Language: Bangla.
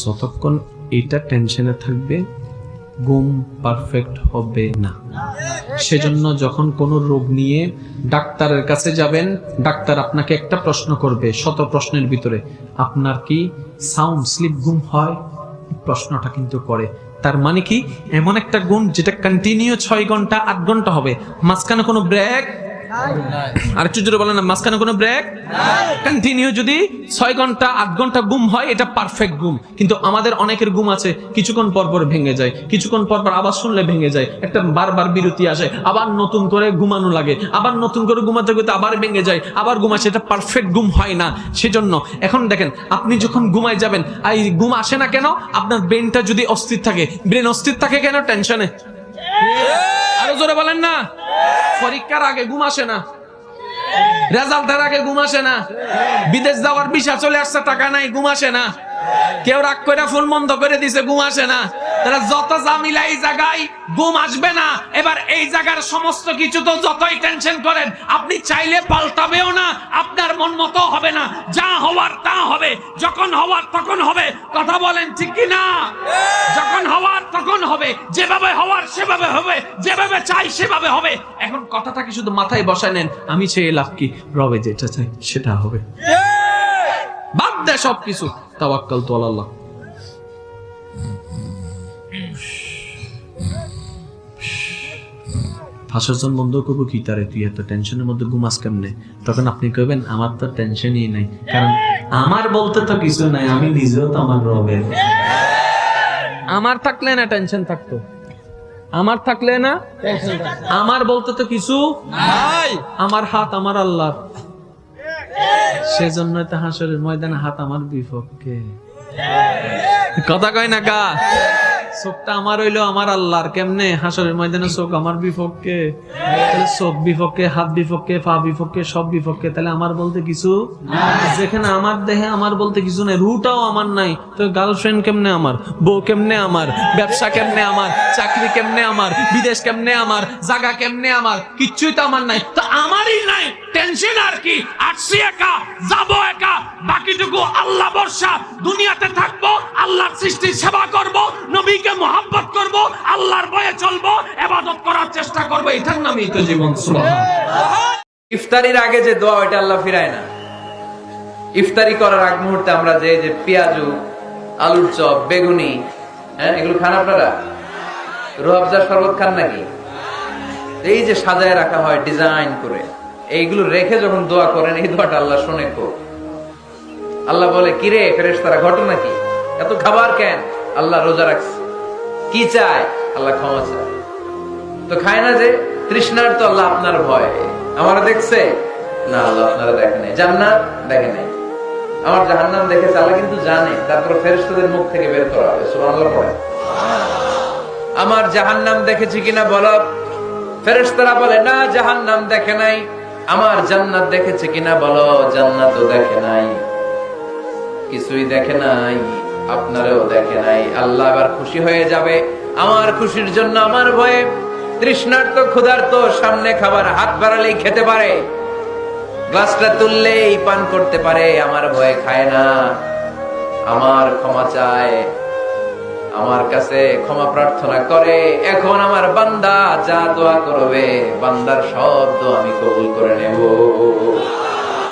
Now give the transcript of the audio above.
যতক্ষণ এটা টেনশনে থাকবে ঘুম পারফেক্ট হবে না। সেজন্য যখন কোনো রোগ নিয়ে ডাক্তারের কাছে যাবেন, ডাক্তার আপনাকে একটা প্রশ্ন করবে শত প্রশ্নের ভিতরে, আপনার কি সাউন্ড স্লিপ ঘুম হয়? প্রশ্নটা কিন্তু করে। তার মানে কি, এমন একটা ঘুম যেটা কন্টিনিউ 6 ঘন্টা 8 ঘন্টা হবে, মাঝখানে কোনো ব্রেক। আর একটু জোরে বলেন না, মাঝখানে কোনো ব্রেক। কন্টিনিউ যদি 6 ঘন্টা 8 ঘন্টা ঘুম হয়, এটা পারফেক্ট ঘুম। কিন্তু আমাদের অনেকের ঘুম আছে কিছুক্ষণ পর পর ভেঙে যায়, কিছুক্ষণ পর পর আবার শুনলে ভেঙে যায়, একটা বারবার বিরতি আসে, আবার নতুন করে ঘুমানো লাগে, আবার নতুন করে ঘুমাতে ঘুমাতে আবার ভেঙে যায়, আবার ঘুম আসে, এটা পারফেক্ট ঘুম হয় না। সেজন্য এখন দেখেন, আপনি যখন ঘুমায় যাবেন, এই ঘুম আসে না কেন? আপনার ব্রেনটা যদি অস্থির থাকে, ব্রেন অস্থির থাকে কেন? টেনশনে। আরো জোরে বলেন না। পরীক্ষার আগে ঘুম আসে না, রেজাল্টের আগে ঘুম আসে না, বিদেশ যাওয়ার ভিসা চলে আসছে টাকা নাই, ঘুম আসে না, কেউ রাগ করে ফোন বন্ধ করে দিছে, ঘুম আসে না। তারা যত জামিলা এই জায়গায় ঘুম আসবে না। এবার এই জায়গার সমস্ত কিছু তো যতই টেনশন করেন, আপনি চাইলে পাল্টাবেও না, আপনার মন মতো হবে না, যা হওয়ার তা হবে, যখন হওয়ার তখন হবে। কথা বলেন ঠিক কি না? যখন হওয়ার তখন হবে, যেভাবে হওয়ার সেভাবে হবে, যেভাবে চাই সেভাবে হবে। এখন কথাটাকে শুধু মাথায় বসায় নেন, আমি চেয়ে লাভ কি, রবে যেটা চাই সেটা হবে, বাদ দে সবকিছু, তাওয়াক্কাল তু আলাল্লাহ। ভাষাজন বন্ধ করবো কি তারে, তুই এত টেনশনের মধ্যে ঘুমাস কেমনে? তখন আপনি কইবেন, আমার তো টেনশনই নাই, কারণ আমার বলতে তো কিছু নাই, আমি নিজেও তো আমার রবের। আমার থাকলে না টেনশন থাকতো, আমার থাকলে না আমার বলতে তো কিছু নাই, আমার হাত আমার আল্লাহর। সেজন্য তো হাসরের ময়দানে হাত আমার বিপক্ষে। কথা কয় না কা? চোখটা আমার হইলো আমার আল্লাহর, কেমনে? হাসরের ময়দানে চোখ আমার বিপক্ষে। তাহলে চোখ বিপক্ষে, হাত বিপক্ষে, পা বিপক্ষে, সব বিপক্ষে, তাহলে আমার বলতে কিছু যেখানে আমার দেহে আমার বলতে কিছু নাই, রুটাও আমার নাই, তো গার্লফ্রেন্ড কেমনে আমার, বউ কেমনে আমার, ব্যবসা কেমনে আমার, চাকরি কেমনে আমার, বিদেশ কেমনে আমার, জায়গা কেমনে আমার, কিচ্ছুই তো আমার নাই। তো আমারই নাই, টেনশন আর কি? আসছি একা, যাবো একা, বাকিটুকু আল্লাহ ভরসা। দুনিয়াতে থাকবো, আল্লাহর সৃষ্টির সেবা করব, নবীকে মহব্বত করব, আল্লাহর ভয়ে চলবো, ইবাদত করার চেষ্টা করব, এটার নামই তো জীবন। সুবহানাল্লাহ। ইফতারির আগে যে দোয়া, ওইটা আল্লাহ ফিরায় না। ইফতারি করার আগ মুহূর্তে আমরা যে পেঁয়াজু, আলুর চপ, বেগুনি, এগুলো খান আপনারা? রুহাবজার শরবত খান নাকি? এই যে সাজায় রাখা হয় ডিজাইন করে, এইগুলো রেখে যখন দোয়া করেন, এই দোয়াটা আল্লাহ শোনে খুব। আল্লাহ বলে, কিরে ফেরেশতারা, ঘটনা কি? এত খাবার কেন? আল্লাহ রোজা রাখছে। কি চায়? আল্লাহ ক্ষমা চায়। তো খায় না যে তৃষ্ণার, তো আল্লাহ আপনার ভয়। আমারা দেখছে না, আল্লাহ আপনারা দেখে নাই। জান্নাত দেখে নাই, আমার জাহান্নাম দেখেছে আল্লাহ কিন্তু জানে। তারপর ফেরেশতাদের মুখ থেকে বের করা হবে, সুবহানাল্লাহ পড়ে। আমার জাহান্নাম দেখেছি কিনা বলো? ফেরেশতারা বলে না, জাহান্নাম দেখে নাই। আমার জান্নাত দেখেছে কিনা বলো? জান্নাতও দেখে নাই, কিছুই দেখে নাই, আপনারও দেখে নাই। আল্লাহ এবার খুশি হয়ে যাবে। আমার খুশির জন্য আমার ভয়ে তৃষ্ণার্ত ক্ষুধার্ত সামনে খাবার হাত বাড়ালেই খেতে পারে, গ্লাসটা তুললেই পান করতে পারে, আমার ভয়ে খায় না। আমার ক্ষমা চায়, আমার কাছে ক্ষমা প্রার্থনা করে। এখন আমার বান্দা যা দোয়া করবে, বান্দার সব দোয়া আমি কবুল করে নেব।